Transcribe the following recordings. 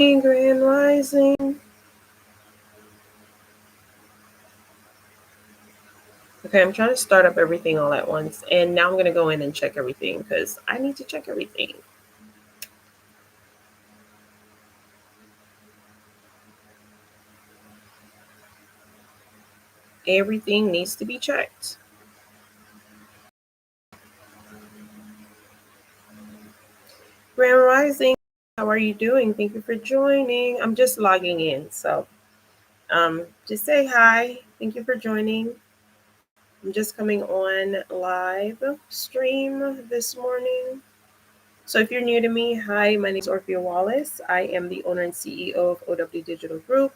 Grand Rising. Okay, I'm trying to start up everything all at once. And now I'm going to go in and check everything because I need to check everything. Everything needs to be checked. Grand Rising, how are you doing? Thank you for joining. I'm just logging in. So just say hi. Thank you for joining. I'm just coming on live stream this morning. So if you're new to me, hi, my name is Orphea Wallace. I am the owner and CEO of OW Digital Group,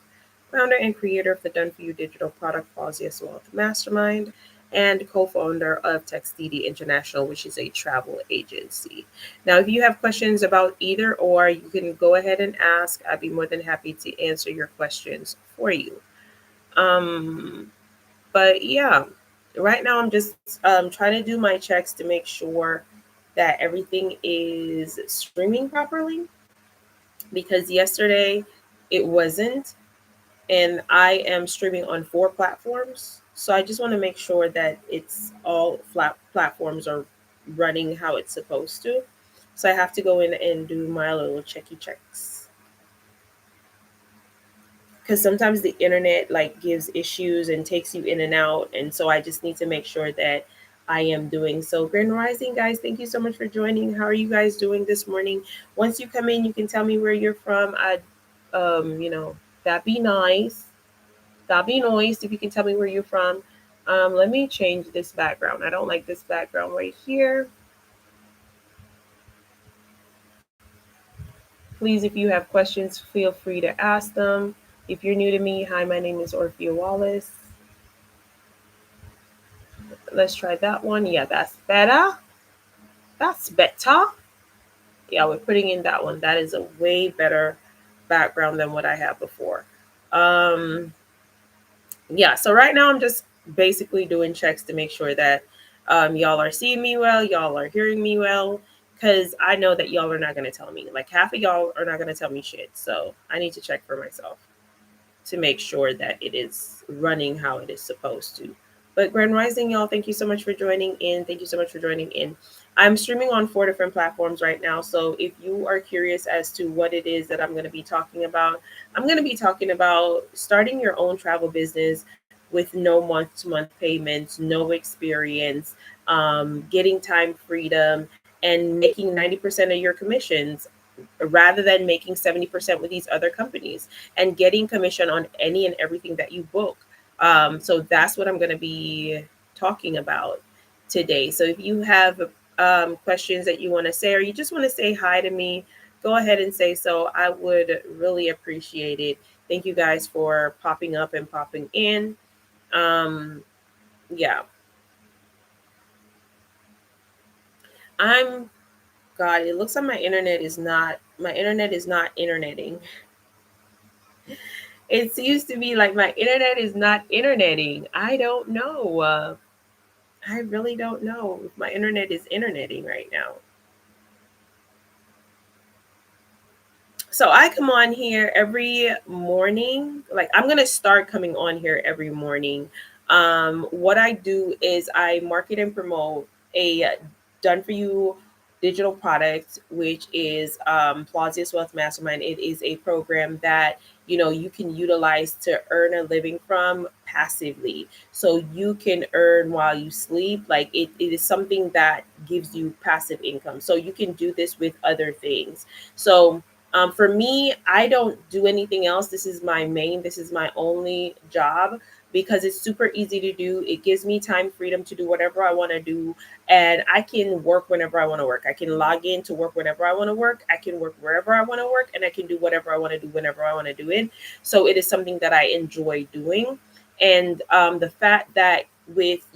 founder and creator of the Done For You digital product Plausius Wealth Mastermind, and co-founder of TextDD International, which is a travel agency. Now, if you have questions about either or, you can go ahead and ask. I'd be more than happy to answer your questions for you. Um, but yeah, right now I'm just trying to do my checks to make sure that everything is streaming properly because yesterday it wasn't, and I am streaming on 4 platforms. So I just want to make sure that it's all flat platforms are running how it's supposed to. So I have to go in and do my little checky checks because sometimes the internet like gives issues and takes you in and out, and so I just need to make sure that I am doing so. Grand Rising, guys, thank you so much for joining. How are you guys doing this morning? Once you come in, you can tell me where you're from. I that'd be nice. That'd be nice if you can tell me where you're from. Let me change this background. I don't like this background right here. Please, if you have questions, feel free to ask them. If you're new to me, hi, my name is Orphea Wallace. Let's try that one. Yeah, that's better. That's better. Yeah, we're putting in that one. That is a way better background than what I had before. Um, yeah, so right now I'm just basically doing checks to make sure that y'all are seeing me well, y'all are hearing me well, because I know that y'all are not going to tell me. Like half of y'all are not going to tell me shit. So I need to check for myself to make sure that it is running how it is supposed to. But Grand Rising, y'all, thank you so much for joining in. Thank you so much for joining in. I'm streaming on 4 different platforms right now. So if you are curious as to what it is that I'm going to be talking about, I'm going to be talking about starting your own travel business with no month-to-month payments, no experience, getting time freedom, and making 90% of your commissions rather than making 70% with these other companies and getting commission on any and everything that you book. So that's what I'm going to be talking about today. So if you have questions that you want to say, or you just want to say hi to me, go ahead and say so. I would really appreciate it. Thank you guys for popping up and popping in. Um, yeah, I'm God. It looks like my internet is not interneting. It seems to be like my internet is not interneting. I don't know. I really don't know if my internet is interneting right now. So I come on here every morning. Like I'm gonna start coming on here every morning. What I do is I market and promote a done for you digital product, which is Plausius Wealth Mastermind. It is a program that you can utilize to earn a living from passively. So you can earn while you sleep. Like it is something that gives you passive income. So you can do this with other things. So for me, I don't do anything else. This is my only job because it's super easy to do. It gives me time freedom to do whatever I want to do. And I can work whenever I want to work. I can log in to work whenever I want to work. I can work wherever I want to work. And I can do whatever I want to do whenever I want to do it. So it is something that I enjoy doing. And the fact that with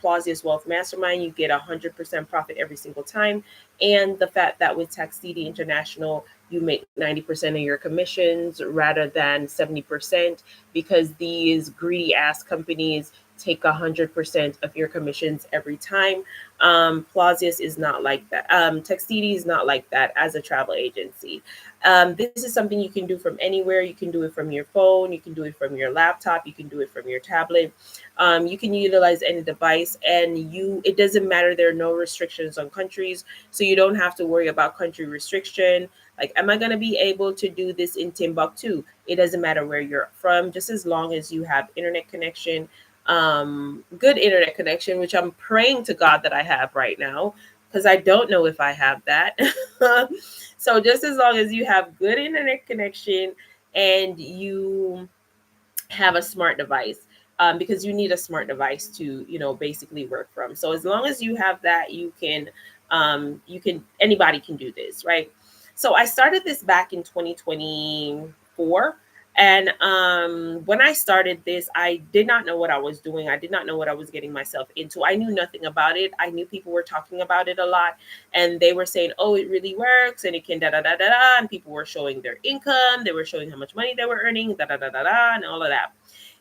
Plausius Wealth Mastermind, you get 100% profit every single time, and the fact that with TextDD International you make 90% of your commissions rather than 70%, because these greedy ass companies take 100% of your commissions every time. Plausius is not like that. Textiti is not like that as a travel agency. This is something you can do from anywhere. You can do it from your phone. You can do it from your laptop. You can do it from your tablet. You can utilize any device, and it doesn't matter. There are no restrictions on countries, so you don't have to worry about country restriction. Like, am I going to be able to do this in Timbuktu? It doesn't matter where you're from, just as long as you have internet connection, good internet connection, which I'm praying to God that I have right now, because I don't know if I have that. So just as long as you have good internet connection and you have a smart device, because you need a smart device to, basically work from. So as long as you have that, anybody can do this, right? So I started this back in 2024. And when I started this, I did not know what I was doing. I did not know what I was getting myself into. I knew nothing about it. I knew people were talking about it a lot, and they were saying, "Oh, it really works, and it can da da da da da." And people were showing their income. They were showing how much money they were earning, da da da da da, and all of that.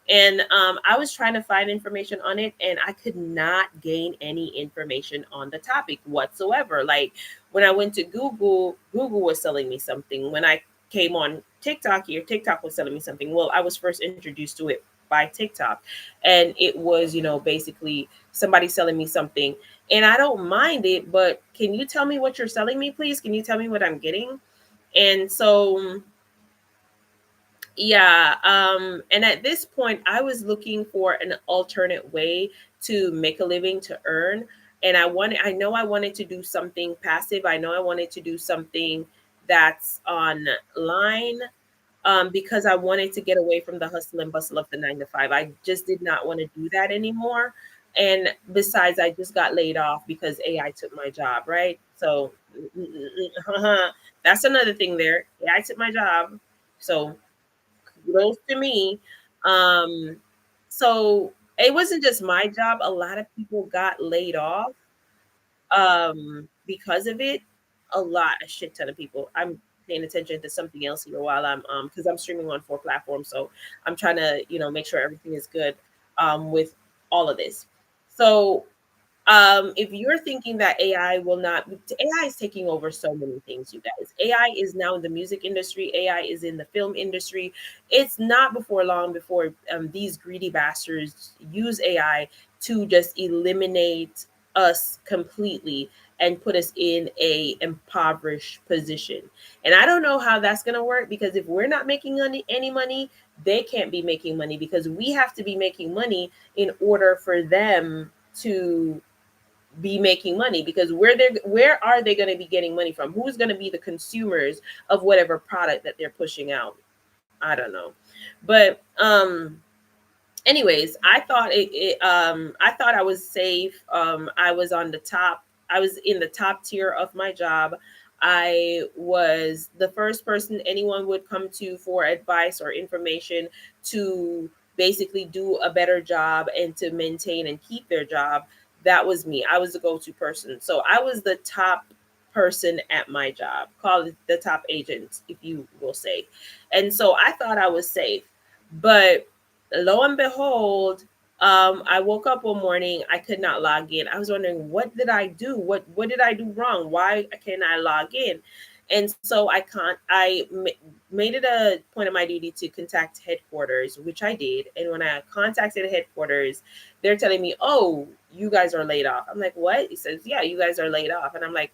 And I was trying to find information on it, and I could not gain any information on the topic whatsoever. Like, when I went to Google, Google was selling me something. When I came on TikTok here, TikTok was selling me something. Well, I was first introduced to it by TikTok, and it was, basically somebody selling me something. And I don't mind it, but can you tell me what you're selling me, please? Can you tell me what I'm getting? And so, yeah, and at this point I was looking for an alternate way to make a living, to earn. And I wanted to do something passive. I know I wanted to do something that's online, because I wanted to get away from the hustle and bustle of the 9 to 5. I just did not want to do that anymore. And besides, I just got laid off because AI took my job, right? So that's another thing there. AI took my job. So kudos to me. Um, so it wasn't just my job. A lot of people got laid off because of it. A shit ton of people. I'm paying attention to something else here while I'm because I'm streaming on 4 platforms. So I'm trying to, make sure everything is good with all of this. So if you're thinking that AI will not, AI is taking over so many things, you guys. AI is now in the music industry, AI is in the film industry. It's not before long before these greedy bastards use AI to just eliminate us completely and put us in a impoverished position. And I don't know how that's going to work, because if we're not making any money, they can't be making money, because we have to be making money in order for them to be making money. Because where are they going to be getting money from? Who's going to be the consumers of whatever product that they're pushing out? I don't know. But anyways, I thought I was safe. I was in the top tier of my job. I was the first person anyone would come to for advice or information to basically do a better job and to maintain and keep their job. That was me. I was the go-to person. So I was the top person at my job, call it the top agent, if you will say. And so I thought I was safe. But lo and behold, I woke up one morning, I could not log in. I was wondering, what did I do? What did I do wrong? Why can't I log in? And so made it a point of my duty to contact headquarters, which I did. And when I contacted headquarters, they're telling me, "Oh, you guys are laid off." I'm like, "What?" He says, "Yeah, you guys are laid off." And I'm like,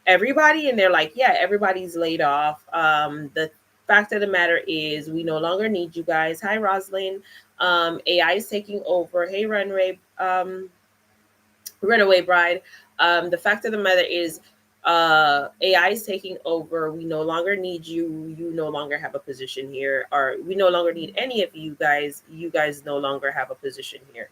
"Everybody?" And they're like, "Yeah, everybody's laid off. The fact of the matter is, we no longer need you guys. Hi, Rosalind. AI is taking over. Hey, Runaway Bride. The fact of the matter is, AI is taking over. We no longer need you. You no longer have a position here, or we no longer need any of you guys. You guys no longer have a position here."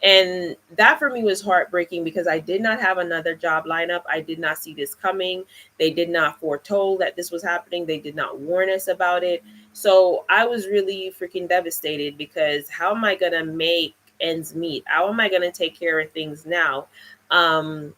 And that for me was heartbreaking, because I did not have another job lineup. I did not see this coming. They did not foretold that this was happening. They did not warn us about it. So I was really freaking devastated, because how am I going to make ends meet? How am I going to take care of things now? Um,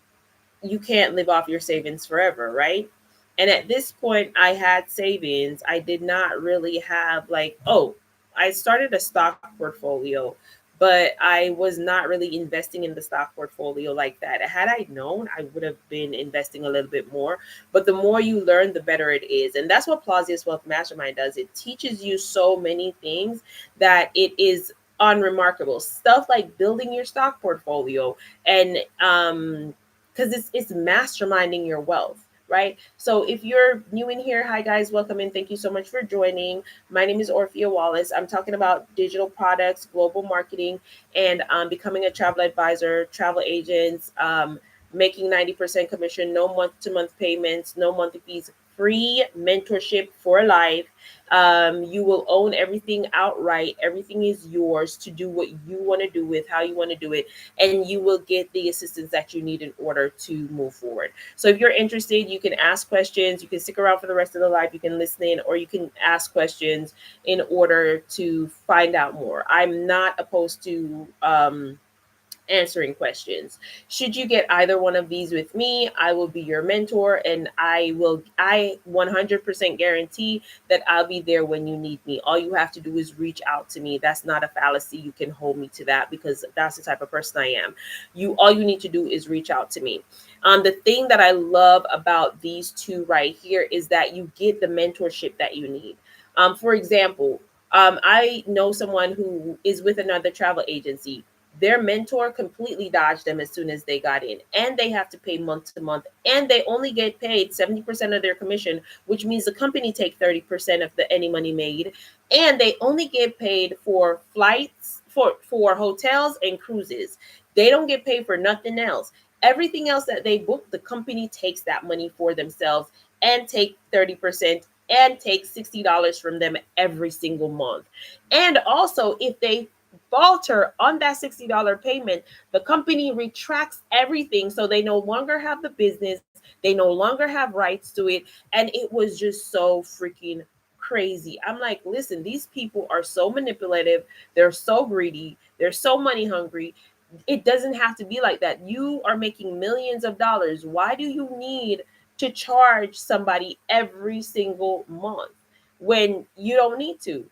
you can't live off your savings forever, right? And at this point, I had savings. I did not really have, like, oh, I started a stock portfolio, but I was not really investing in the stock portfolio like that. Had I known, I would have been investing a little bit more. But the more you learn, the better it is. And that's what Plausius Wealth Mastermind does. It teaches you so many things that it is unremarkable. Stuff like building your stock portfolio and because it's masterminding your wealth, right? So if you're new in here, hi guys, welcome in. Thank you so much for joining. My name is Orphea Wallace. I'm talking about digital products, global marketing, and becoming a travel advisor, travel agents, making 90% commission, no month-to-month payments, no monthly fees, free mentorship for life. You will own everything outright. Everything is yours to do what you want to do with, how you want to do it, and you will get the assistance that you need in order to move forward. So if you're interested, you can ask questions. You can stick around for the rest of the live. You can listen in, or you can ask questions in order to find out more. I'm not opposed to answering questions. Should you get either one of these with me, I will be your mentor, and I 100% guarantee that I'll be there when you need me. All you have to do is reach out to me. That's not a fallacy. You can hold me to that because that's the type of person I am. All you need to do is reach out to me. The thing that I love about these two right here is that you get the mentorship that you need. For example, I know someone who is with another travel agency. Their mentor completely dodged them as soon as they got in, and they have to pay month to month, and they only get paid 70% of their commission, which means the company take 30% of the any money made, and they only get paid for flights, for hotels and cruises. They don't get paid for nothing else. Everything else that they book, the company takes that money for themselves and take 30% and take $60 from them every single month. And also, if they falter on that $60 payment, the company retracts everything. So they no longer have the business, they no longer have rights to it. And it was just so freaking crazy. I'm like, listen, these people are so manipulative, they're so greedy, they're so money hungry. It doesn't have to be like that. You are making millions of dollars. Why do you need to charge somebody every single month when you don't need to?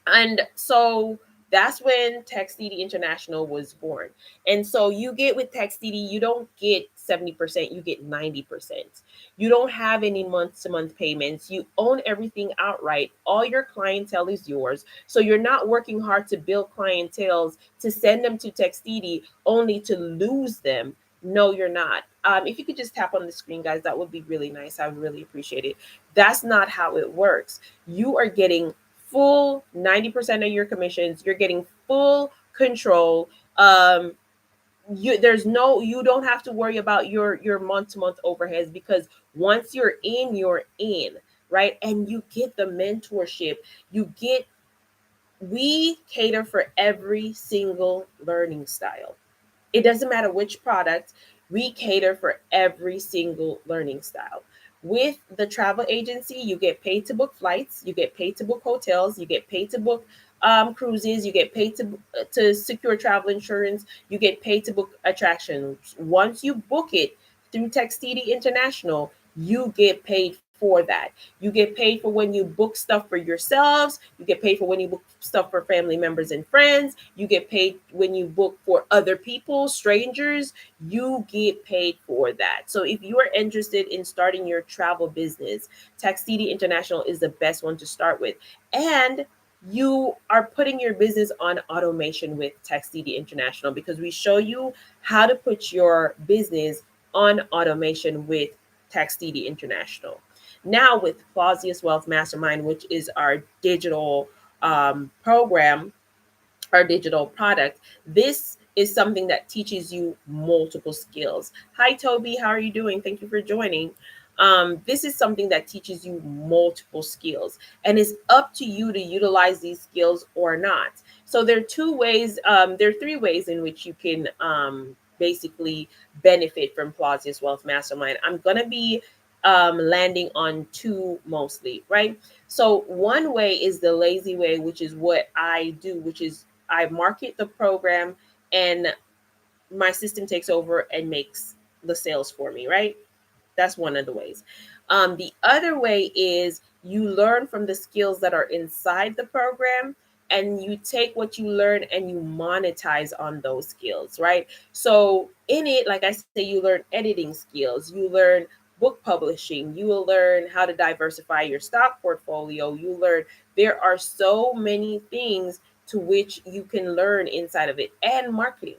And so that's when TechStd International was born. And so you get with TechStd, you don't get 70%, you get 90%. You don't have any month-to-month payments. You own everything outright. All your clientele is yours. So you're not working hard to build clienteles to send them to TechStd only to lose them. No, you're not. If you could just tap on the screen, guys, that would be really nice. I would really appreciate it. That's not how it works. You are getting full 90% of your commissions. You're getting full control. You don't have to worry about your month to month overheads, because once you're in, right? And you get the mentorship. We cater for every single learning style. It doesn't matter which product, we cater for every single learning style. With the travel agency, you get paid to book flights, you get paid to book hotels, you get paid to book cruises, you get paid to secure travel insurance, you get paid to book attractions. Once you book it through TechStd International, you get paid for that. You get paid for when you book stuff for yourselves. You get paid for when you book stuff for family members and friends. You get paid when you book for other people, strangers. You get paid for that. So if you are interested in starting your travel business, TechStd International is the best one to start with. And you are putting your business on automation with TechStd International, because we show you how to put your business on automation with TechStd International. Now with Plausius Wealth Mastermind, which is our digital program, our digital product, this is something that teaches you multiple skills. Hi, Toby. How are you doing? Thank you for joining. This is something that teaches you multiple skills, and it's up to you to utilize these skills or not. So there are three ways in which you can basically benefit from Plausius Wealth Mastermind. I'm going to be landing on two mostly, right? So one way is the lazy way, which is what I do, which is I market the program and my system takes over and makes the sales for me, right? That's one of the ways. The other way is you learn from the skills that are inside the program and you take what you learn and you monetize on those skills, right? So in it, like I say, you learn editing skills, you learn book publishing, you will learn how to diversify your stock portfolio, you learn there are so many things to which you can learn inside of it, and marketing.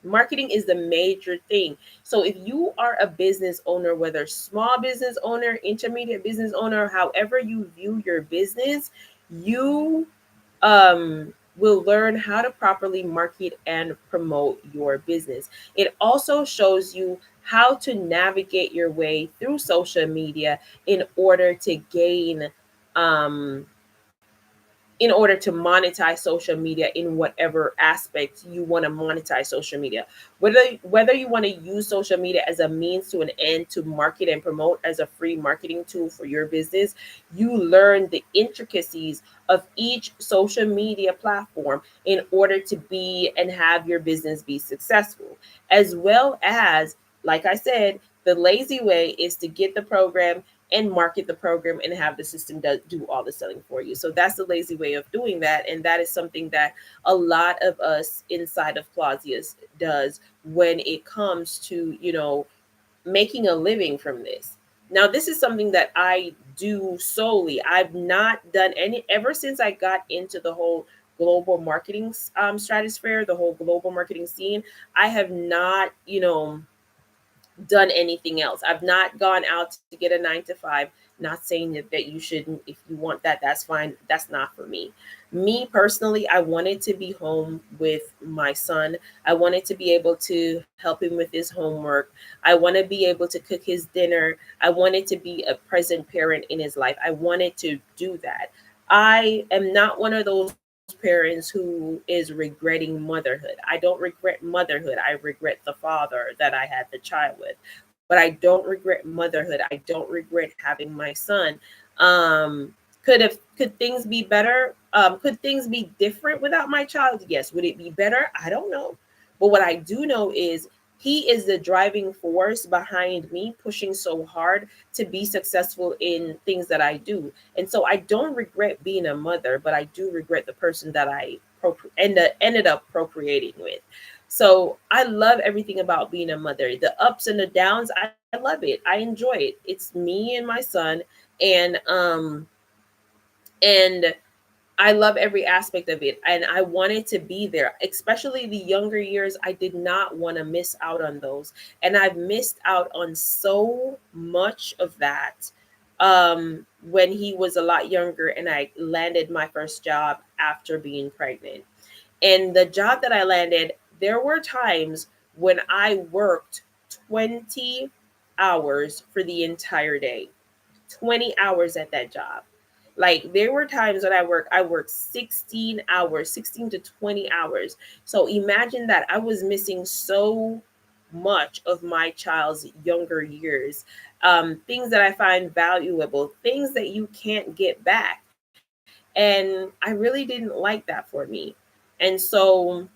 Marketing is the major thing. So if you are a business owner, whether small business owner, intermediate business owner, however you view your business, you will learn how to properly market and promote your business. It also shows you how to navigate your way through social media in order to gain um, in order to monetize social media in whatever aspect you want to monetize social media, whether you want to use social media as a means to an end to market and promote as a free marketing tool for your business. You learn the intricacies of each social media platform in order to be and have your business be successful, as well as, like I said, the lazy way is to get the program and market the program and have the system do all the selling for you. So that's the lazy way of doing that. And that is something that a lot of us inside of Clausius does when it comes to, making a living from this. Now, this is something that I do solely. I've not done any ever since I got into the whole global marketing stratosphere, the whole global marketing scene. I have not, done anything else. I've not gone out to get a 9 to 5. Not saying that you shouldn't. If you want that, that's fine. That's not for me. Me personally, I wanted to be home with my son. I wanted to be able to help him with his homework. I want to be able to cook his dinner. I wanted to be a present parent in his life. I wanted to do that. I am not one of those parents who is regretting motherhood. I don't regret motherhood. I regret the father that I had the child with. But I don't regret motherhood. I don't regret having my son. Could things be better? Could things be different without my child? Yes. Would it be better? I don't know. But what I do know is he is the driving force behind me pushing so hard to be successful in things that I do. And so I don't regret being a mother, but I do regret the person that I ended up procreating with. So I love everything about being a mother. The ups and the downs, I love it. I enjoy it. It's me and my son, and I love every aspect of it, and I wanted to be there, especially the younger years. I did not want to miss out on those, and I've missed out on so much of that when he was a lot younger, and I landed my first job after being pregnant. And the job that I landed, there were times when I worked 20 hours for the entire day. 20 hours at that job. Like there were times when I worked 16 hours, 16 to 20 hours. So imagine that I was missing so much of my child's younger years. Things that I find valuable, things that you can't get back. And I really didn't like that for me. And so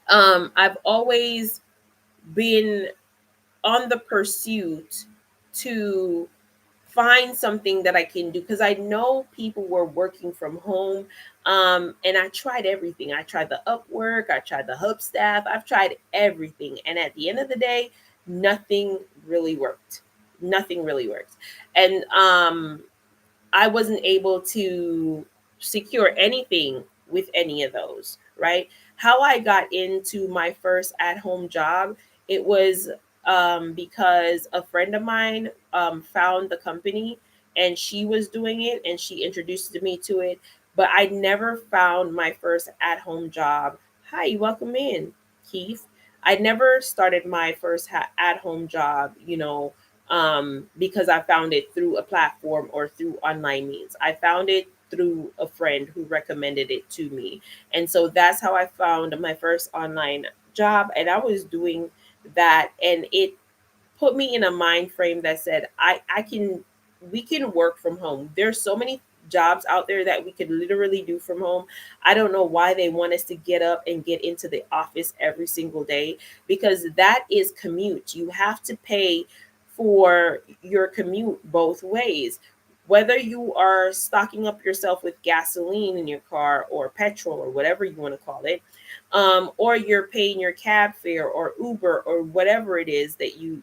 I've always been on the pursuit to find something that I can do because I know people were working from home. And I tried everything. I tried the Upwork, I tried the Hubstaff, I've tried everything. And at the end of the day, nothing really worked. Nothing really worked. And I wasn't able to secure anything with any of those, right? How I got into my first at home job, it was because a friend of mine found the company and she was doing it and she introduced me to it. But I never found my first at home job. Hi, welcome in, Keith. I never started my first at home job, because I found it through a platform or through online means. I found it through a friend who recommended it to me. And so that's how I found my first online job. And I was doing that, and it put me in a mind frame that said, we can work from home. There's so many jobs out there that we could literally do from home. I don't know why they want us to get up and get into the office every single day, because that is commute. You have to pay for your commute both ways. whether you are stocking up yourself with gasoline in your car or petrol or whatever you want to call it, or you're paying your cab fare or Uber or whatever it is that you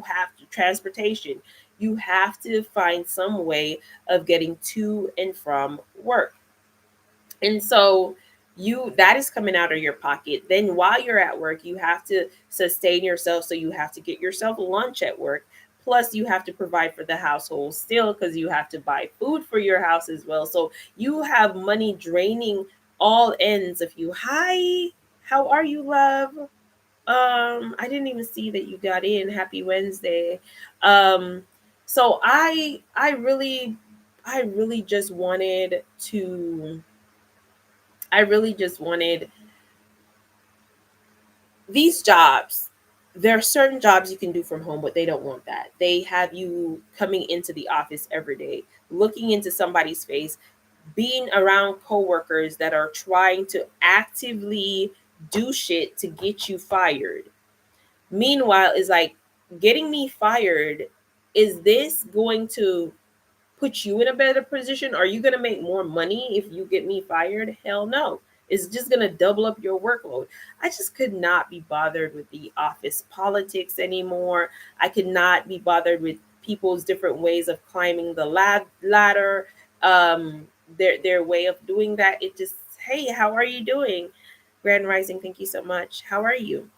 have to transportation, you have to find some way of getting to and from work. And so you that is coming out of your pocket. Then while you're at work, you have to sustain yourself. So you have to get yourself lunch at work. Plus, you have to provide for the household still because you have to buy food for your house as well. So you have money draining all ends of you. Hi, how are you, love? I didn't even see that you got in. Happy Wednesday. Um, so I really just wanted to I really just wanted these jobs. There are certain jobs you can do from home, but they don't want that. They have you coming into the office every day, looking into somebody's face, being around coworkers that are trying to actively do shit to get you fired. Meanwhile, is like getting me fired. Is this going to put you in a better position? Are you going to make more money if you get me fired? Hell no. It's just going to double up your workload. I just could not be bothered with the office politics anymore. I could not be bothered with people's different ways of climbing the ladder. Their way of doing that. It just, hey, how are you doing? Grand Rising, thank you so much. How are you?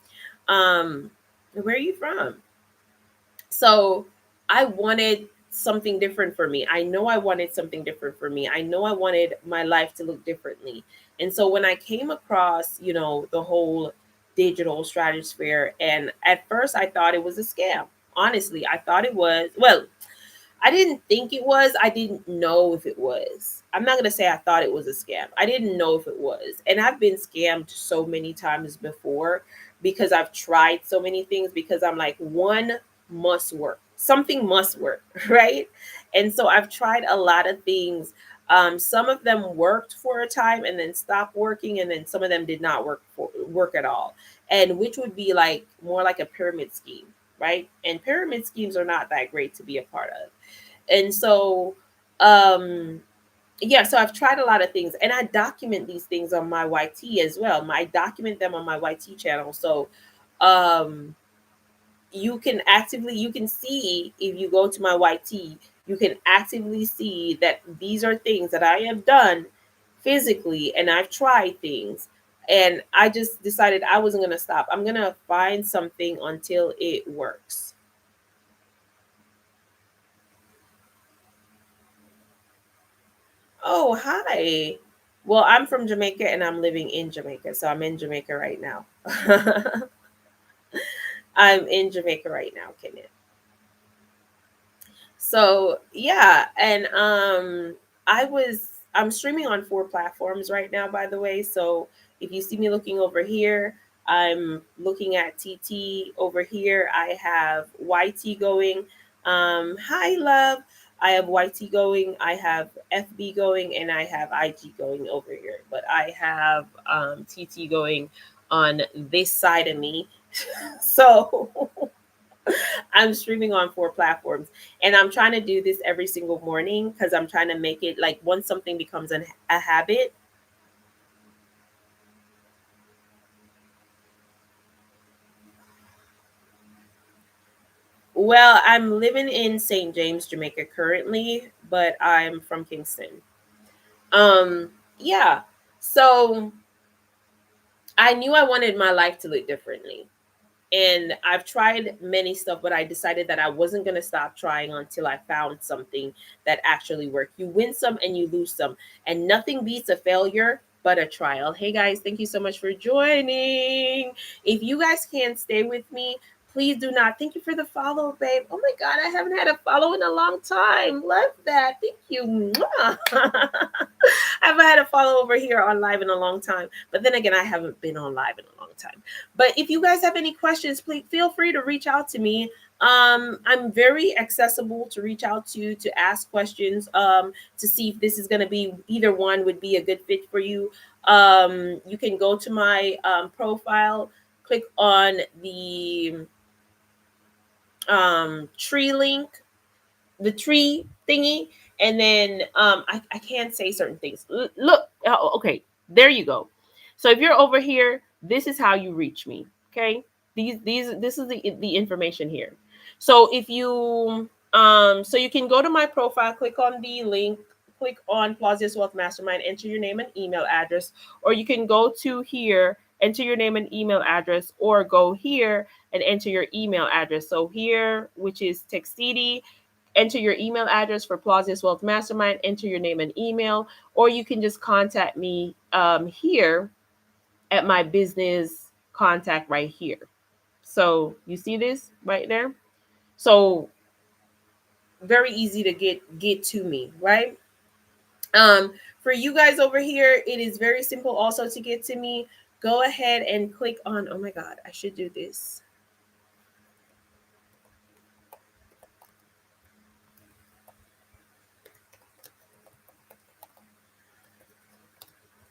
Um, where are you from? So I wanted something different for me. I know I wanted something different for me. I know I wanted my life to look differently. And so when I came across, the whole digital stratosphere, and at first I thought it was a scam. Honestly, I thought it was, well, I didn't think it was. I didn't know if it was. I'm not going to say I thought it was a scam. I didn't know if it was. And I've been scammed so many times before because I've tried so many things because I'm like, one must work. Something must work, right? And so I've tried a lot of things. Some of them worked for a time and then stopped working, and then some of them did not work at all. And which would be like more like a pyramid scheme, right? And pyramid schemes are not that great to be a part of. And so, yeah, so I've tried a lot of things and I document these things on my YT as well. I document them on my YT channel. So, um, you can see if you go to my YT, you can actively see that these are things that I have done physically and I've tried things. And I just decided I wasn't going to stop. I'm going to find something until it works. Oh, hi. Well, I'm from Jamaica and I'm living in Jamaica. So I'm in Jamaica right now. I'm in Jamaica right now, Kenneth. So yeah, and I'm streaming on 4 platforms right now, by the way. So if you see me looking over here, I'm looking at TT over here. I have YT going. Hi love. I have YT going, I have FB going, and I have IG going over here. But I have TT going on this side of me. So I'm streaming on 4 platforms and I'm trying to do this every single morning because I'm trying to make it like once something becomes a habit. Well, I'm living in St. James, Jamaica currently, but I'm from Kingston. Yeah. So I knew I wanted my life to look differently. And I've tried many stuff, but I decided that I wasn't going to stop trying until I found something that actually worked. You win some and you lose some, and nothing beats a failure but a trial. Hey guys, thank you so much for joining. If you guys can't stay with me, please do not. Thank you for the follow, babe. Oh my God, I haven't had a follow in a long time. Love that. Thank you. Mwah. I haven't had a follow over here on live in a long time. But then again, I haven't been on live in a long time. But if you guys have any questions, please feel free to reach out to me. I'm very accessible to reach out to ask questions, to see if this is going to be either one would be a good fit for you. You can go to my profile, click on the tree link, the tree thingy, And then I can't say certain things. Look, oh, okay, there you go. So if you're over here, this is how you reach me. Okay, this is the information here. So if you so you can go to my profile, click on the link, click on Plausius Wealth Mastermind, enter your name and email address, or you can go to here, enter your name and email address, or go here and enter your email address. So here, which is Textidi, enter your email address for Plausius Wealth Mastermind, enter your name and email, or you can just contact me here at my business contact right here. So you see this right there? So very easy to get to me, right? For you guys over here, it is very simple also to get to me. Go ahead and click on, oh my God, I should do this.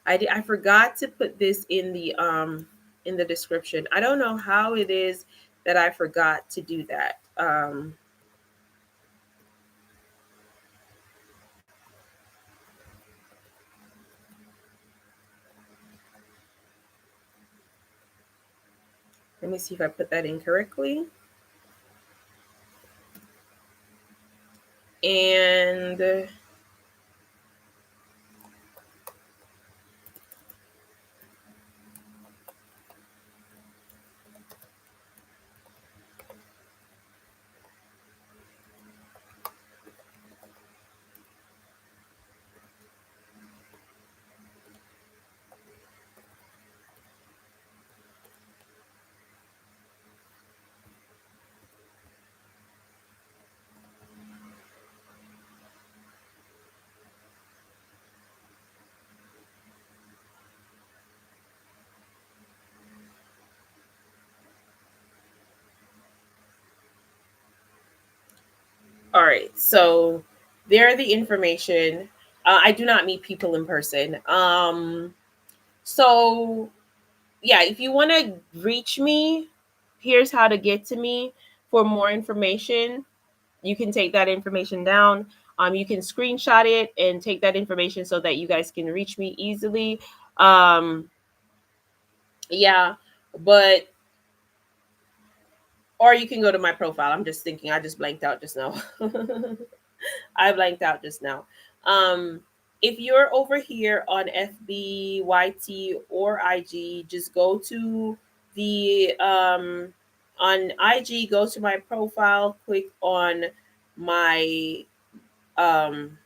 I forgot to put this in the description. I don't know how it is that I forgot to do that. Let me see if I put that in correctly. And all right, so there the information. I do not meet people in person. So yeah, if you want to reach me, here's how to get to me for more information. You can take that information down. You can screenshot it and take that information so that you guys can reach me easily. Um, yeah, but or you can go to my profile. I'm just thinking. I just blanked out just now. I blanked out just now. Um, if you're over here on FB, YT, or IG, just go to the on IG. Go to my profile. My um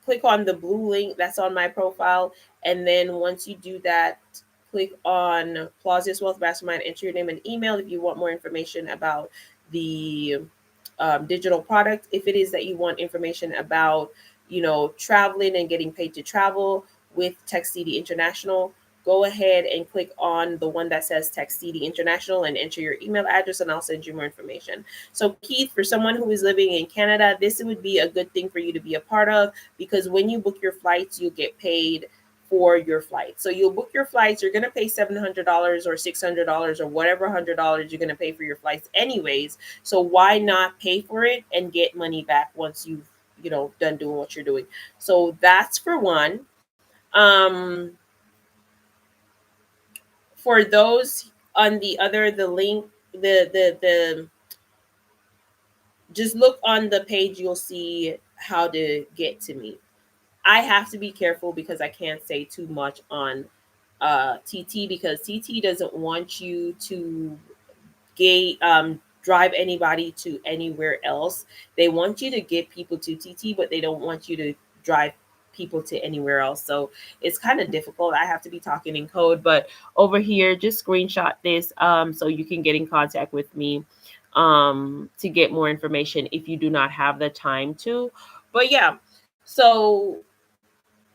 click on the blue link that's on my profile. And then once you do that, click on Plausius Wealth Mastermind, enter your name and email if you want more information about the digital product. If it is that you want information about, traveling and getting paid to travel with TechCD International, go ahead and click on the one that says TechCD International and enter your email address, and I'll send you more information. So, Keith, for someone who is living in Canada, this would be a good thing for you to be a part of, because when you book your flights, you get paid for your flight. So you'll book your flights, you're going to pay $700 or $600 or whatever $100 you're going to pay for your flights anyways. So why not pay for it and get money back once you've, done doing what you're doing? So that's for one. For those on the other, the link, the just look on the page, you'll see how to get to me. I have to be careful because I can't say too much on TT, because TT doesn't want you to drive anybody to anywhere else. They want you to get people to TT, but they don't want you to drive people to anywhere else. So it's kind of difficult. I have to be talking in code, but over here, just screenshot this so you can get in contact with me to get more information if you do not have the time to. But yeah, so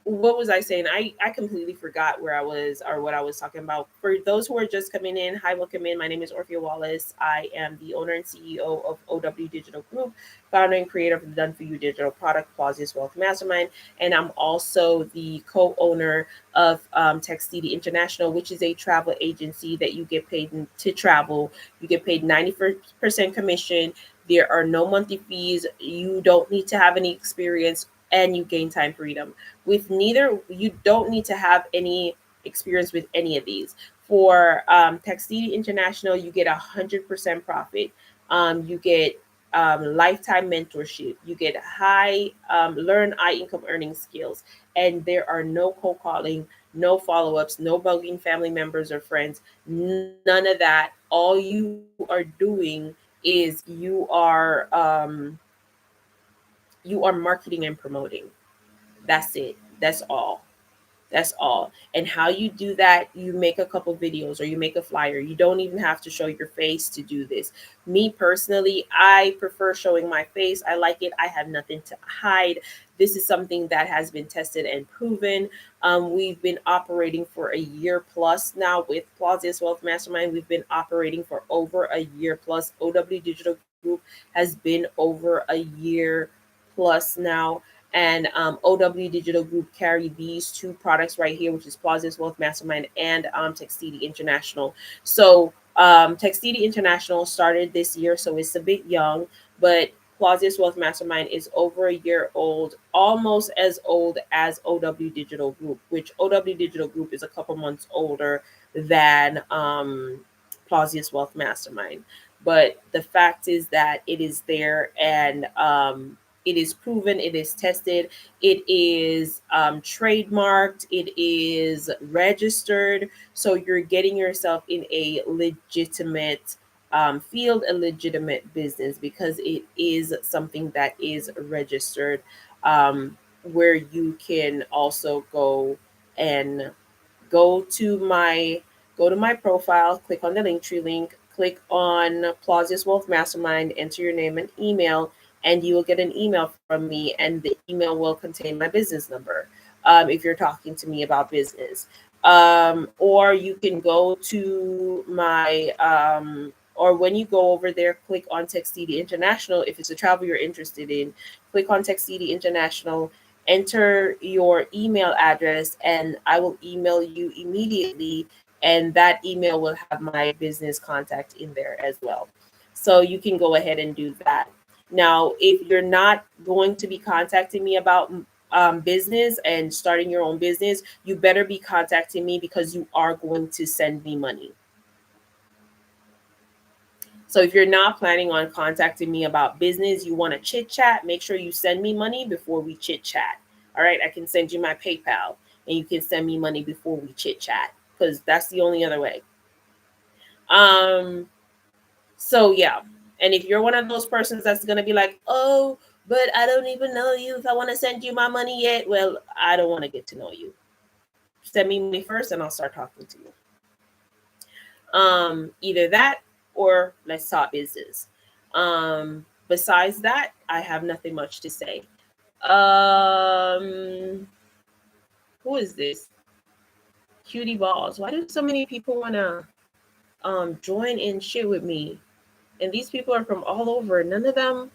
what was I saying? I completely forgot where I was or what I was talking about. For those who are just coming in, hi, welcome in. My name is Orphea Wallace. I am the owner and CEO of OW Digital Group, founder and creator of the Done For You digital product, Plausius Wealth Mastermind. And I'm also the co-owner of TechCD International, which is a travel agency that you get paid to travel. You get paid 90% commission. There are no monthly fees. You don't need to have any experience and you gain time freedom. With neither, you don't need to have any experience with any of these. For Textidi International, you get 100% profit. You get lifetime mentorship. You get high learn high income earning skills, and there are no cold calling, no follow ups, no bugging family members or friends. None of that. All you are doing is you are marketing and promoting. That's it. That's all. That's all. And how you do that, you make a couple videos or you make a flyer. You don't even have to show your face to do this. Me personally, I prefer showing my face. I like it. I have nothing to hide. This is something that has been tested and proven. We've been operating for a year plus now with Plausius Wealth Mastermind. We've been operating for over a year plus. OW Digital Group has been over a year plus now. And OW Digital Group carry these two products right here, which is Plausius Wealth Mastermind and Textidi International. So Textidi International started this year, so it's a bit young, but Plausius Wealth Mastermind is over a year old, almost as old as OW Digital Group, which OW Digital Group is a couple months older than Plausius Wealth Mastermind. But the fact is that it is there, and it is proven, it is tested, it is trademarked, it is registered. So you're getting yourself in a legitimate field, a legitimate business, because it is something that is registered, where you can also and go to my go to my profile, click on the Linktree link, click on Plausius Wealth Mastermind, enter your name and email, and you will get an email from me, and the email will contain my business number, if you're talking to me about business. Or you can go to my or when you go over there, click on Textidi International. If it's a travel you're interested in, click on Textidi International, enter your email address, and I will email you immediately. And that email will have my business contact in there as well. So you can go ahead and do that. Now, if you're not going to be contacting me about business and starting your own business, you better be contacting me because you are going to send me money. So if you're not planning on contacting me about business, you want to chit chat, make sure you send me money before we chit chat. All right, I can send you my PayPal and you can send me money before we chit chat, because that's the only other way. So yeah. And if you're one of those persons that's going to be like, oh, but I don't even know you if I want to send you my money yet, well, I don't want to get to know you. Send me money first and I'll start talking to you. Either that or let's talk business. Besides that, I have nothing much to say. Who is this? Cutie Balls. Why do so many people want to join in shit with me? And these people are from all over. None of them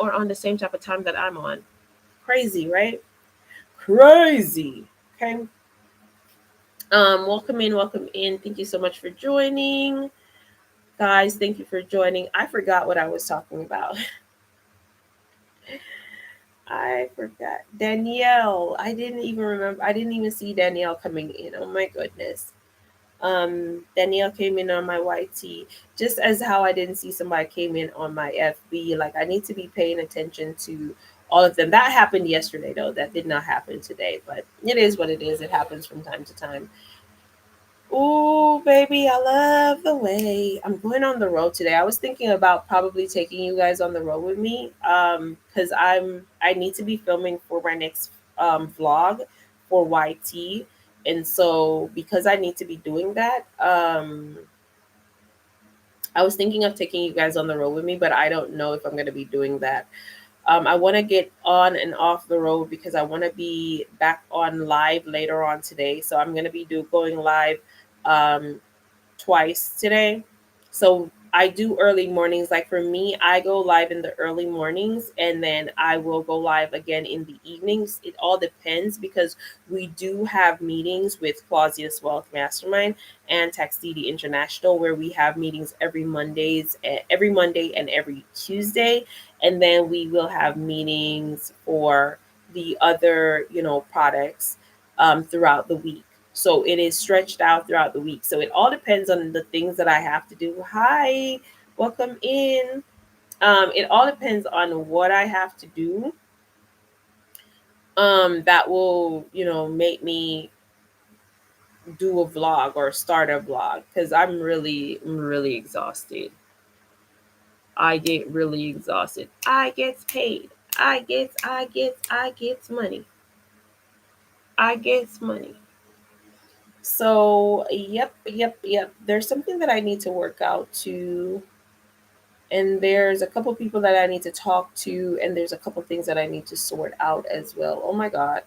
are on the same type of time that I'm on. Crazy, right? Crazy. Okay. Welcome in, welcome in. Thank you so much for joining. Guys, thank you for joining. I forgot what I was talking about. I forgot. Danielle. I didn't even remember. I didn't even see Danielle coming in. Oh my goodness. Danielle came in on my YT, just as how I didn't see somebody came in on my FB. Like, I need to be paying attention to all of them. That happened yesterday though. That did not happen today, but it is what it is. It happens from time to time. Oh, baby, I love the way I'm going on the road today. I was thinking about probably taking you guys on the road with me, because I need to be filming for my next vlog for YT, and so because I need to be doing that, I was thinking of taking you guys on the road with me, but I don't know if I'm going to be doing that. I want to get on and off the road because I want to be back on live later on today. So I'm going to be going live twice today. So I do early mornings. Like for me, I go live in the early mornings and then I will go live again in the evenings. It all depends because we do have meetings with Plausius Wealth Mastermind and Textidi International where we have meetings every Monday and every Tuesday. And then we will have meetings for the other, products throughout the week. So it is stretched out throughout the week. So it all depends on the things that I have to do. Hi, welcome in. It all depends on what I have to do. That will, make me do a vlog or start a vlog because I'm really exhausted. I get really exhausted. I gets paid. I gets money. I gets money. So, yep. There's something that I need to work out too. And there's a couple people that I need to talk to, and there's a couple things that I need to sort out as well. Oh my God.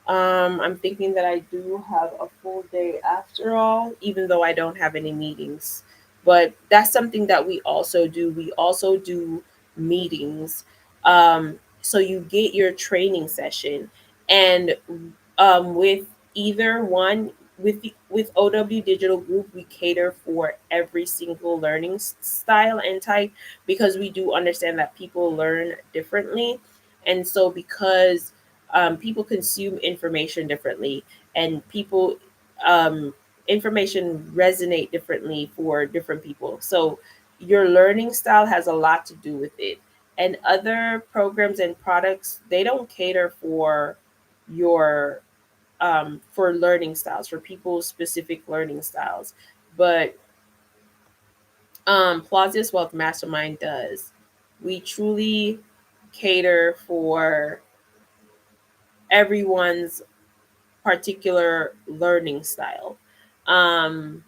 I'm thinking that I do have a full day after all, even though I don't have any meetings. But that's something that we also do. We also do meetings. So you get your training session, and with either one, with OW Digital Group, we cater for every single learning style and type because we do understand that people learn differently, and so because people consume information differently, and people information resonate differently for different people. So your learning style has a lot to do with it. And other programs and products, they don't cater for your for learning styles, for people's specific learning styles. But Plausius Wealth Mastermind does. We truly cater for everyone's particular learning style. Um,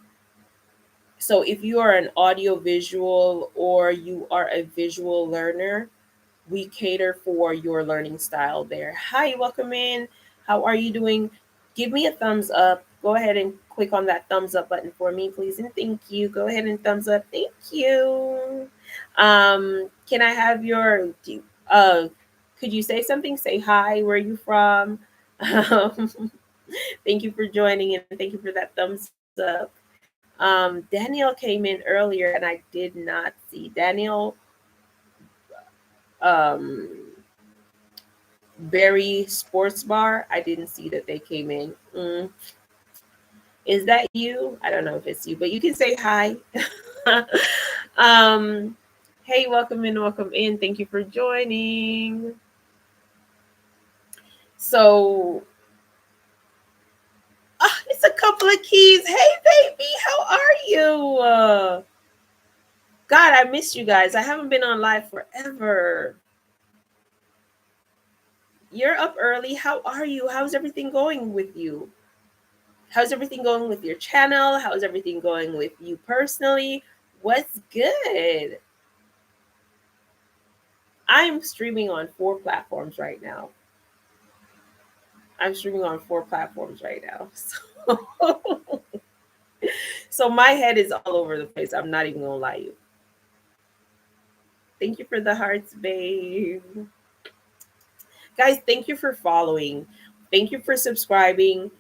so if you are an audio visual or you are a visual learner, we cater for your learning style there. Hi, welcome in. How are you doing? Give me a thumbs up. Go ahead and click on that thumbs up button for me, please. And thank you. Go ahead and thumbs up. Thank you. Can I have your, could you say something? Say hi. Where are you from? Um, Thank you for joining and thank you for that thumbs up. Daniel came in earlier and I did not see Daniel. Um, Berry Sports Bar. I didn't see that they came in. Is that you? I don't know if it's you, but you can say hi. um, hey, welcome in, welcome in. Thank you for joining. So, it's a couple of keys. Hey, baby, how are you? God, I miss you guys. I haven't been on live forever. You're up early. How are you? How's everything going with you? How's everything going with your channel? How's everything going with you personally? What's good? I'm streaming on 4 platforms right now. I'm streaming on 4 platforms right now. So, so my head is all over the place. I'm not even gonna lie to you. Thank you for the hearts, babe. Guys, thank you for following. Thank you for subscribing.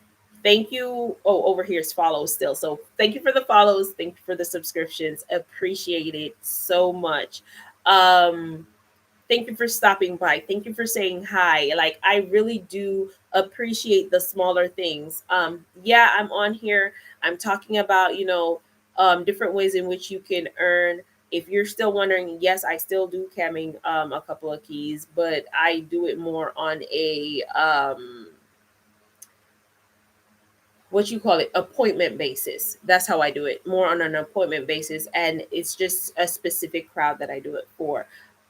Thank you. Oh, over here is follows still. So thank you for the follows. Thank you for the subscriptions. Appreciate it so much. Um, Thank you for stopping by. Thank you for saying hi. Like I really do appreciate the smaller things. Yeah, I'm on here. I'm talking about, different ways in which you can earn. If you're still wondering, yes, I still do camming a couple of keys, but I do it more on a what you call it, appointment basis. That's how I do it, more on an appointment basis, and it's just a specific crowd that I do it for.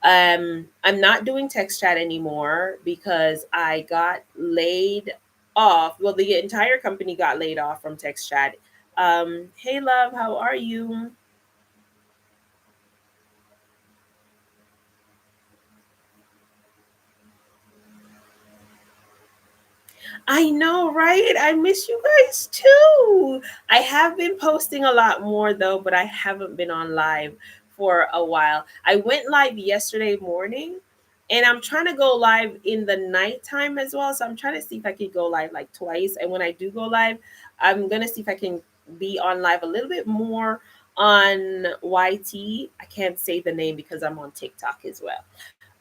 I'm not doing text chat anymore because I got laid off. Well, the entire company got laid off from text chat. Hey love, how are you? I know, right? I miss you guys too. I have been posting a lot more though, but I haven't been on live for a while. I went live yesterday morning and I'm trying to go live in the nighttime as well. So I'm trying to see if I could go live like twice. And when I do go live, I'm going to see if I can be on live a little bit more on YT. I can't say the name because I'm on TikTok as well.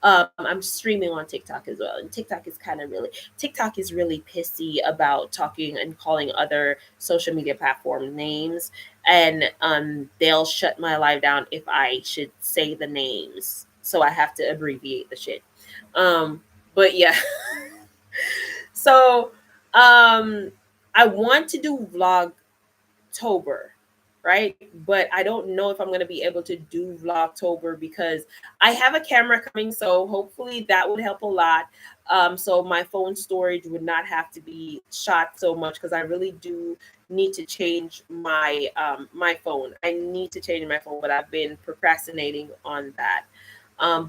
I'm streaming on TikTok as well, and TikTok is really pissy about talking and calling other social media platform names, and they'll shut my live down if I should say the names, so I have to abbreviate the shit. Um, but yeah, so I want to do Vlogtober, right? But I don't know if I'm going to be able to do Vlogtober because I have a camera coming, so hopefully that would help a lot. So my phone storage would not have to be shot so much because I really do need to change my phone. I need to change my phone, but I've been procrastinating on that.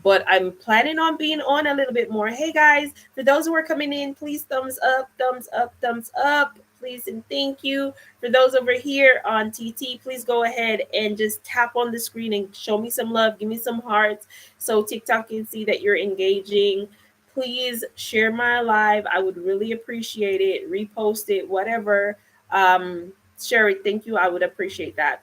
But I'm planning on being on a little bit more. Hey guys, for those who are coming in, please thumbs up, thumbs up, thumbs up, please, and thank you. For those over here on TT, please go ahead and just tap on the screen and show me some love, give me some hearts so TikTok can see that you're engaging. Please share my live. I would really appreciate it. Repost it, whatever. Sherry, thank you. I would appreciate that.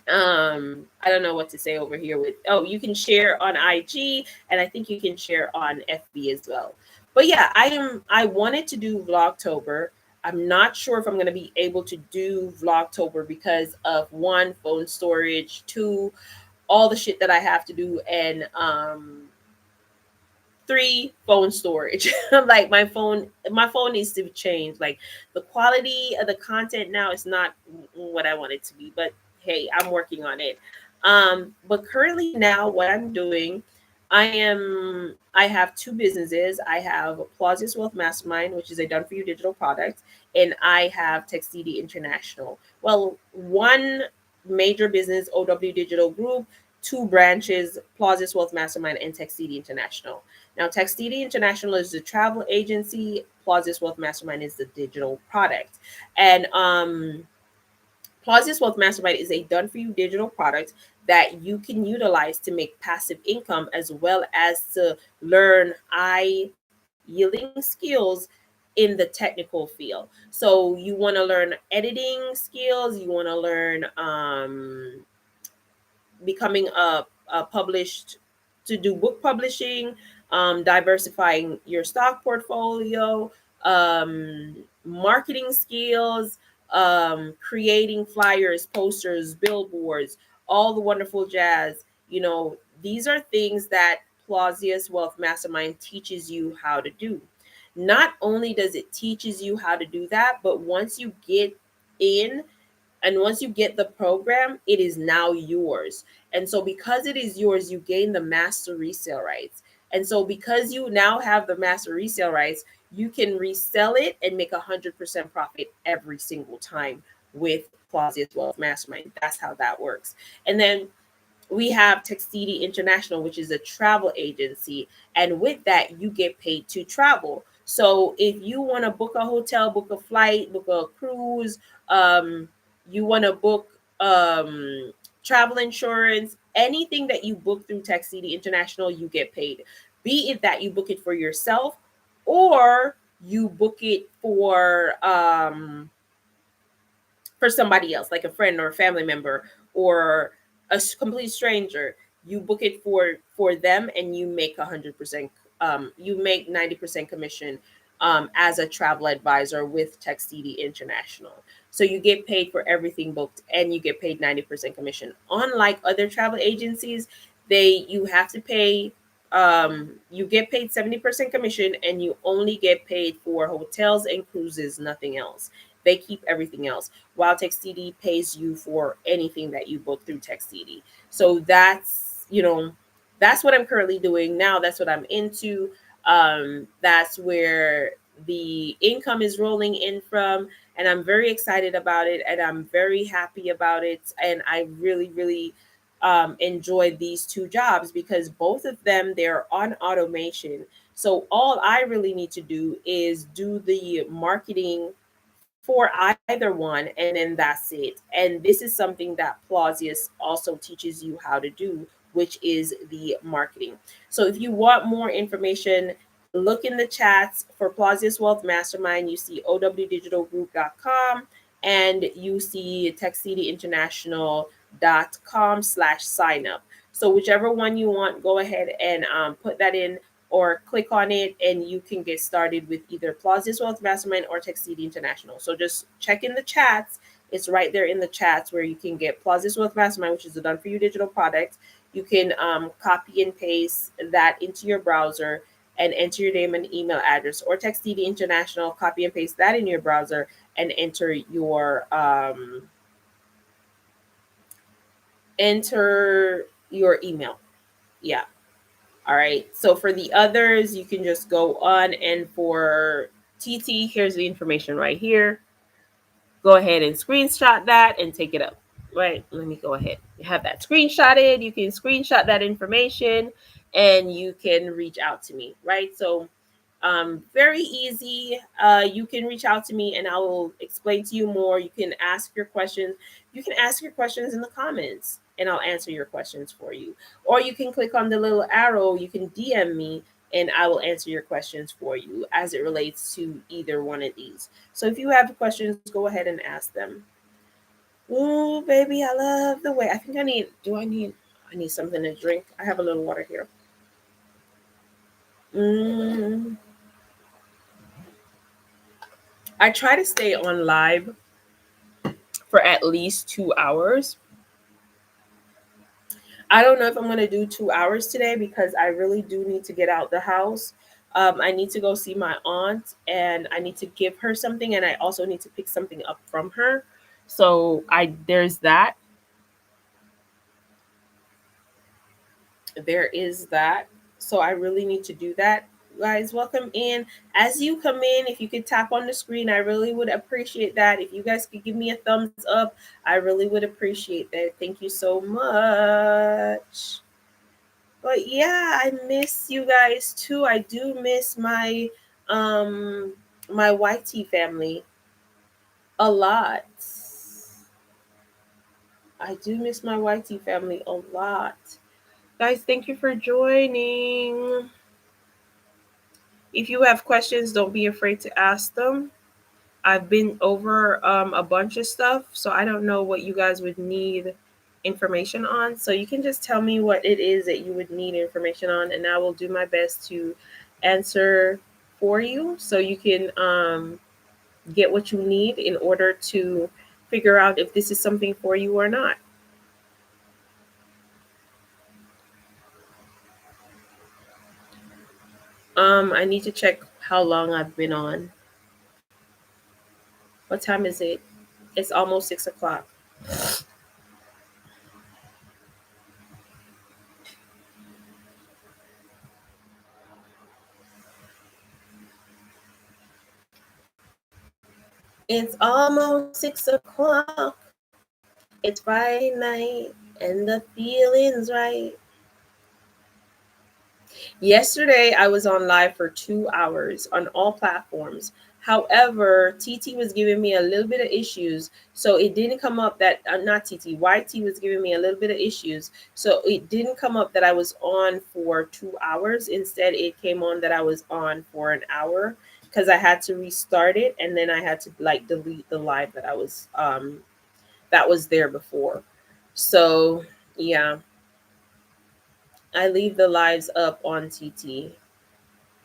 I don't know what to say over here with, oh, you can share on IG, and I think you can share on FB as well. But yeah, I wanted to do Vlogtober. I'm not sure if I'm going to be able to do Vlogtober because of one, phone storage, two, all the shit that I have to do, and three, phone storage. Like my phone needs to be changed. Like the quality of the content now is not what I want it to be, but hey, I'm working on it. But currently now what I'm doing, I have two businesses. I have Plausius Wealth Mastermind, which is a done for you digital product, and I have TechCD International. Well, one major business, OW Digital Group, two branches, Plausius Wealth Mastermind and TechCD International. Now, TechCD International is the travel agency. Plausius Wealth Mastermind is the digital product. And Plausius Wealth Mastermind is a done for you digital product that you can utilize to make passive income as well as to learn eye yielding skills in the technical field. So you want to learn editing skills, you want to learn becoming a published, to do book publishing, diversifying your stock portfolio, marketing skills, creating flyers, posters, billboards, all the wonderful jazz. These are things that Plausius Wealth Mastermind teaches you how to do. Not only does it teaches you how to do that, but once you get in and once you get the program, it is now yours. And so, because it is yours, you gain the master resale rights. And so, because you now have the master resale rights, you can resell it and make 100% profit every single time with Plausius Wealth Mastermind. That's how that works. And then we have TechCD International, which is a travel agency. And with that, you get paid to travel. So if you want to book a hotel, book a flight, book a cruise, you want to book travel insurance, anything that you book through TechCD International, you get paid. Be it that you book it for yourself or you book it for somebody else, like a friend or a family member or a complete stranger. You book it for them, and you make 100%. You make 90% commission as a travel advisor with TechCD International. So you get paid for everything booked, and you get paid 90% commission. Unlike other travel agencies, you have to pay. You get paid 70% commission, and you only get paid for hotels and cruises, nothing else. They keep everything else, while TechCD pays you for anything that you book through TechCD. So that's what I'm currently doing now. That's what I'm into. That's where the income is rolling in from, and I'm very excited about it, and I'm very happy about it. And I really, really enjoy these two jobs because both of them, they're on automation. So all I really need to do is do the marketing for either one, and then that's it. And this is something that Plausius also teaches you how to do, which is the marketing. So if you want more information, look in the chats for Plausius Wealth Mastermind. You see owdigitalgroup.com, and you see techcityinternational.com/sign up. So whichever one you want, go ahead and put that in or click on it, and you can get started with either Plausius Wealth Mastermind or TechCD International. So just check in the chats. It's right there in the chats where you can get Plausius Wealth Mastermind, which is a done for you digital product. You can copy and paste that into your browser and enter your name and email address, or TechCD International, copy and paste that in your browser and enter your email. Yeah. All right. So for the others, you can just go on, and for TT, here's the information right here. Go ahead and screenshot that and take it up. Right. Let me go ahead. You have that screenshotted. You can screenshot that information and you can reach out to me. Right. So very easy. You can reach out to me and I will explain to you more. You can ask your questions. You can ask your questions in the comments and I'll answer your questions for you. Or you can click on the little arrow. You can DM me and I will answer your questions for you as it relates to either one of these. So if you have questions, go ahead and ask them. Oh, baby, I love the way. I think I need something to drink. I have a little water here. Mm. I try to stay on live for at least 2 hours. I don't know if I'm going to do 2 hours today because I really do need to get out the house. I need to go see my aunt and I need to give her something, and I also need to pick something up from her. So there's that. There is that. So I really need to do that. Guys, welcome in. As you come in, if you could tap on the screen, I really would appreciate that. If you guys could give me a thumbs up, I really would appreciate that. Thank you so much. But yeah, I miss you guys too. I do miss my YT family a lot. I do miss my YT family a lot. Guys, thank you for joining. If you have questions, don't be afraid to ask them. I've been over a bunch of stuff, so I don't know what you guys would need information on. So you can just tell me what it is that you would need information on, and I will do my best to answer for you so you can get what you need in order to figure out if this is something for you or not. I need to check how long I've been on. What time is it? It's almost 6 o'clock. It's almost 6 o'clock. It's Friday night and the feeling's right. Yesterday, I was on live for 2 hours on all platforms. However, TT was giving me a little bit of issues. So it didn't come up that, not TT, YT was giving me a little bit of issues. So it didn't come up that I was on for 2 hours. Instead, it came on that I was on for an hour because I had to restart it. And then I had to like delete the live that was there before. So yeah, I leave the lives up on TT.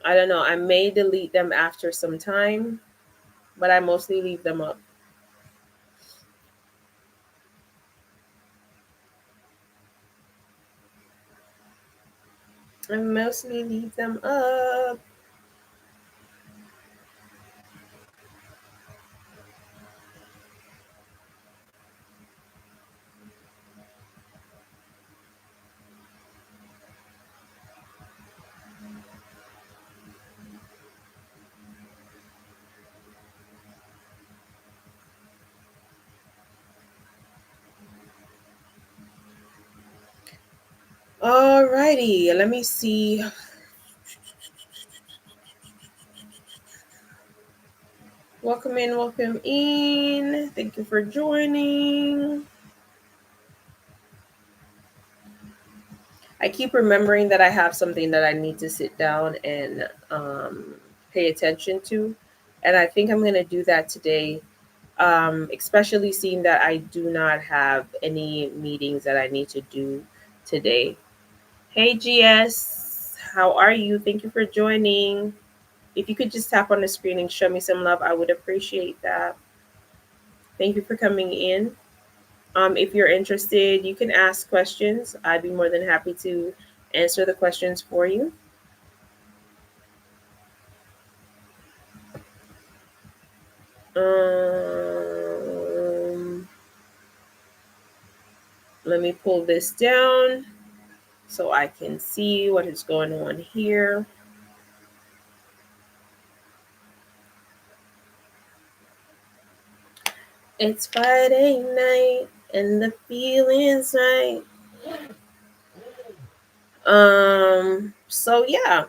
I don't know. I may delete them after some time, but I mostly leave them up. I mostly leave them up. Alrighty, let me see. Welcome in, welcome in. Thank you for joining. I keep remembering that I have something that I need to sit down and pay attention to. And I think I'm going to do that today, especially seeing that I do not have any meetings that I need to do today. Hey, GS, how are you? Thank you for joining. If you could just tap on the screen and show me some love, I would appreciate that. Thank you for coming in. If you're interested, you can ask questions. I'd be more than happy to answer the questions for you. Um, Let me pull this down so I can see what is going on here. It's Friday night and the feeling's right. So yeah.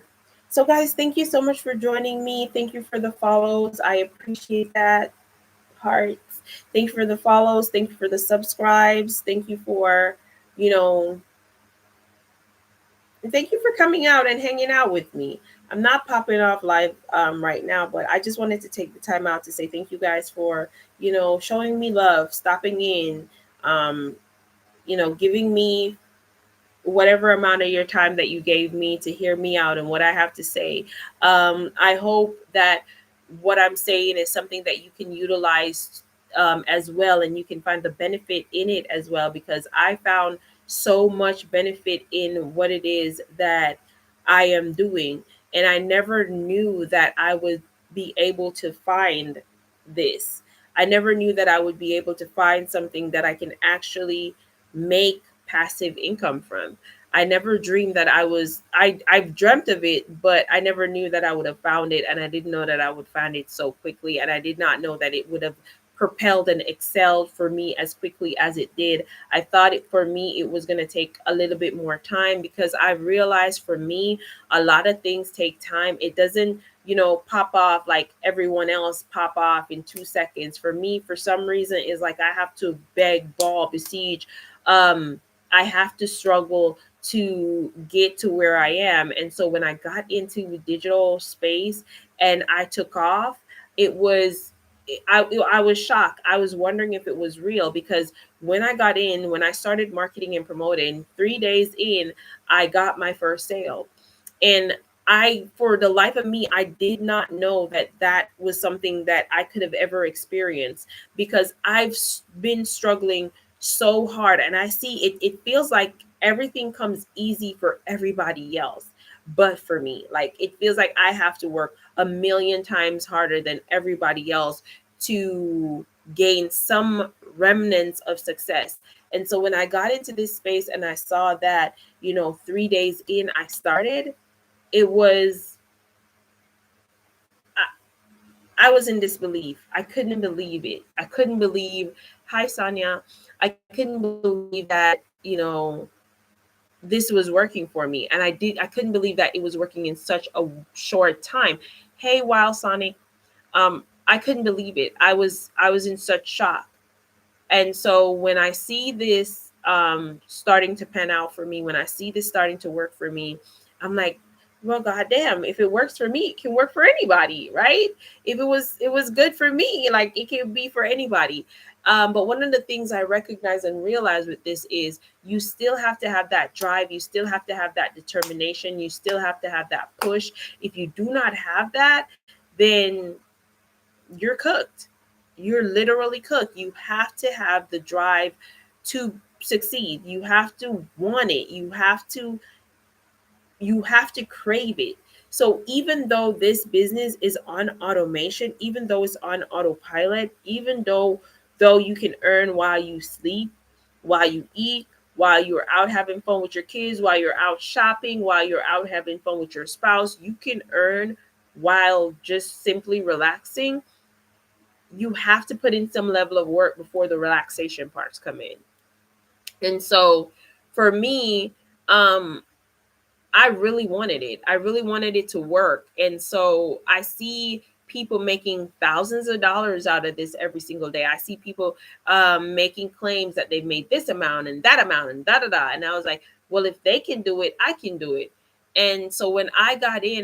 So guys, thank you so much for joining me. Thank you for the follows. I appreciate that. Hearts. Thank you for the follows. Thank you for the subscribes. Thank you for, you know, and thank you for coming out and hanging out with me. I'm not popping off live right now, but I just wanted to take the time out to say thank you guys for, showing me love, stopping in, um, giving me whatever amount of your time that you gave me to hear me out and what I have to say. I hope that what I'm saying is something that you can utilize as well, and you can find the benefit in it as well, because I found so much benefit in what it is that I am doing. And I never knew that I would be able to find this. I never knew that I would be able to find something that I can actually make passive income from. I never dreamed that I've dreamt of it, but I never knew that I would have found it, and I didn't know that I would find it so quickly, and I did not know that it would have propelled and excelled for me as quickly as it did. I thought for me it was going to take a little bit more time, because I realized for me a lot of things take time. It doesn't pop off like everyone else pop off in 2 seconds. For me, for some reason, is like I have to beg, bawl, besiege. I have to struggle to get to where I am. And so when I got into the digital space and I took off, it was I was shocked. I was wondering if it was real, because when I got in, when I started marketing and promoting, 3 days in, I got my first sale. And for the life of me, I did not know that that was something that I could have ever experienced, because I've been struggling so hard, and I see it. It feels like everything comes easy for everybody else, but for me, like, it feels like I have to work a million times harder than everybody else to gain some remnants of success. And so when I got into this space and I saw that, 3 days in, I started, it was I was in disbelief. I couldn't believe it. I couldn't believe, hi Sonia, I couldn't believe that, this was working for me. And I couldn't believe that it was working in such a short time. Hey, Wild Sonic, I couldn't believe it. I was in such shock. And so when I see this starting to pan out for me, when I see this starting to work for me, I'm like, well, goddamn, if it works for me, it can work for anybody, right? If it was good for me, like, it can be for anybody. But one of the things I recognize and realize with this is you still have to have that drive. You still have to have that determination. You still have to have that push. If you do not have that, then you're cooked. You're literally cooked. You have to have the drive to succeed. You have to want it. You have to crave it. So even though this business is on automation, even though it's on autopilot, even though you can earn while you sleep, while you eat, while you're out having fun with your kids, while you're out shopping, while you're out having fun with your spouse, you can earn while just simply relaxing. You have to put in some level of work before the relaxation parts come in. And so for me, um, I really wanted it. I really wanted it to work. And so I see people making thousands of dollars out of this every single day. I see people making claims that they've made this amount and that amount and da da da. And I was like, well, if they can do it, I can do it. And so when I got in